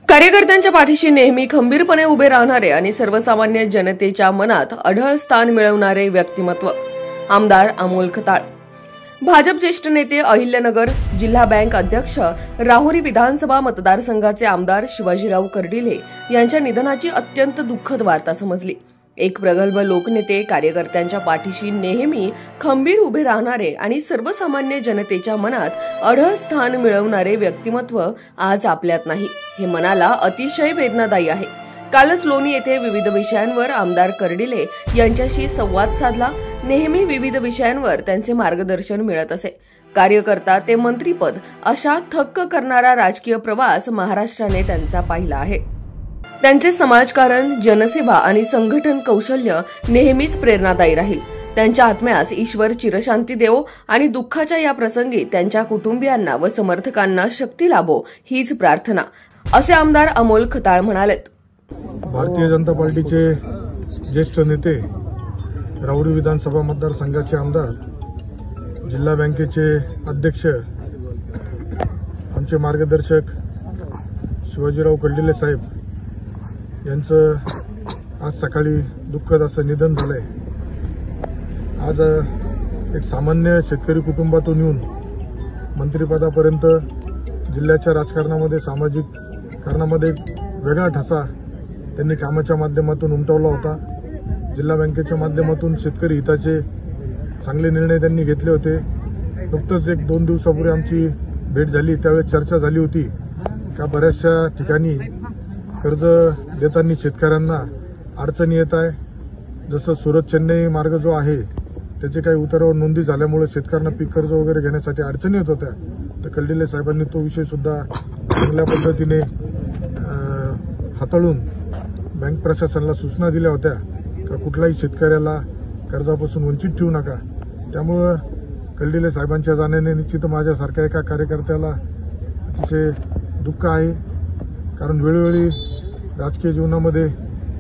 कार्यकर्त्यांच्या पाठीशी नेहमी खंबीरपणे उभे राहणारे आणि सर्वसामान्य जनतेच्या मनात अढळ स्थान मिळवणारे व्यक्तिमत्व आमदार अमोल खताळ। भाजप ज्येष्ठ नेते, अहिल्यानगर जिल्हा बँक अध्यक्ष, राहुरी विधानसभा मतदारसंघाचे आमदार शिवाजीराव कर्डिले यांच्या निधनाची अत्यंत दुःखद वार्ता समजली। एक प्रगल्भ लोकनेते, कार्यकर्त्यांच्या पाठीशी नेहमी खंबीर उभे राहणारे आणि सर्वसामान्य जनतेच्या मनात अढळ स्थान मिळवणारे व्यक्तिमत्व आज आपल्यात नाही, हे मनाला अतिशय वेदनादायी आहे। कालच लोणी येथे विविध विषयांवर आमदार कर्डिले यांच्याशी संवाद साधला। नेहमी विविध विषयांवर त्यांचे मार्गदर्शन मिळत असे। कार्यकर्ता ते मंत्रीपद अशा थक्क करणारा राजकीय प्रवास महाराष्ट्राने त्यांचा पाहिला आहे। त्यांचे समाजकारण, जनसेवा आणि संघटन कौशल्य नेहमीच प्रेरणादायी राहील। त्यांच्या आत्म्यास ईश्वर चिरशांती देवो आणि दुःखाच्या या प्रसंगी त्यांच्या कुटुंबियांना व समर्थकांना शक्ती लाभो हीच प्रार्थना, असे आमदार अमोल खताळ म्हणालेत। भारतीय जनता पार्टीचे ज्येष्ठ नेते, राहुरी विधानसभा मतदारसंघाचे आमदार, जिल्हा बँकेचे अध्यक्ष, आमचे मार्गदर्शक शिवाजीराव कर्डिले साहेब यांचं आज सकाळी दुःखद असं निधन झालंय। आज एक सामान्य शेतकरी कुटुंबातून येऊन मंत्रिपदापर्यंत जिल्ह्याच्या राजकारणामध्ये, सामाजिक कारणामध्ये एक वेगळा ठसा त्यांनी कामाच्या माध्यमातून उमटवला होता। जिल्हा बँकेच्या माध्यमातून शेतकरी हिताचे चांगले निर्णय त्यांनी घेतले होते। नुकतंच 1-2 दिवसापूर्वी आमची भेट झाली, त्यावेळेस चर्चा झाली होती का बऱ्याचशा ठिकाणी कर्ज देताना शेतकऱ्यांना अडचणी येत आहे। जसं सुरत चेन्नई मार्ग जो आहे त्याचे काही उतारावर नोंदी झाल्यामुळे शेतकऱ्यांना पीक कर्ज वगैरे घेण्यासाठी अडचणी येत होत्या। तर कर्डिले साहेबांनी तो विषय सुद्धा चांगल्या पद्धतीने हाताळून बँक प्रशासनाला सूचना दिल्या होत्या का कुठल्याही शेतकऱ्याला कर्जापासून वंचित ठेवू नका। त्यामुळे कर्डिले साहेबांच्या जाण्याने निश्चित माझ्यासारख्या एका कार्यकर्त्याला अतिशय दुःख आहे, कारण वेळोवेळी राजकीय जीवनामध्ये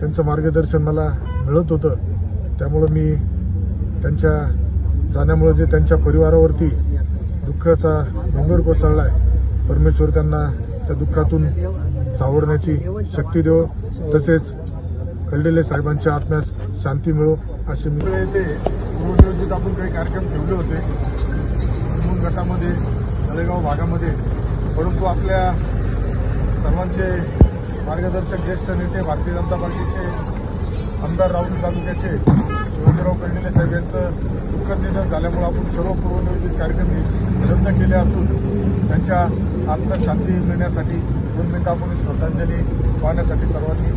त्यांचं मार्गदर्शन मला मिळत होतं। त्यामुळे मी त्यांच्या जाण्यामुळे जे त्यांच्या परिवारावरती दुःखाचा डोंगर कोसळलाय, परमेश्वर त्यांना त्या दुःखातून सावरण्याची शक्ती देवो, तसेच कर्डिले साहेबांच्या आत्म्यास शांती मिळो अशी मी येथे पूर्वनियोजित आपण काही कार्यक्रम ठेवले होते निमून गटामध्ये, तळेगाव भागामध्ये, परंतु आपल्या सर्वांचे मार्गदर्शक ज्येष्ठ नेते, भारतीय जनता पार्टीचे आमदार राहुरी तालुक्याचे शिवाजीराव कर्डिले साहेब यांचं दुःखद निधन झाल्यामुळे आपण सर्व पूर्वनियोजित कार्यक्रम रद्द केले असून त्यांच्या आत्म्यास शांती मिळण्यासाठी 2 मिनिटं आपण श्रद्धांजली वाहण्यासाठी सर्वांनी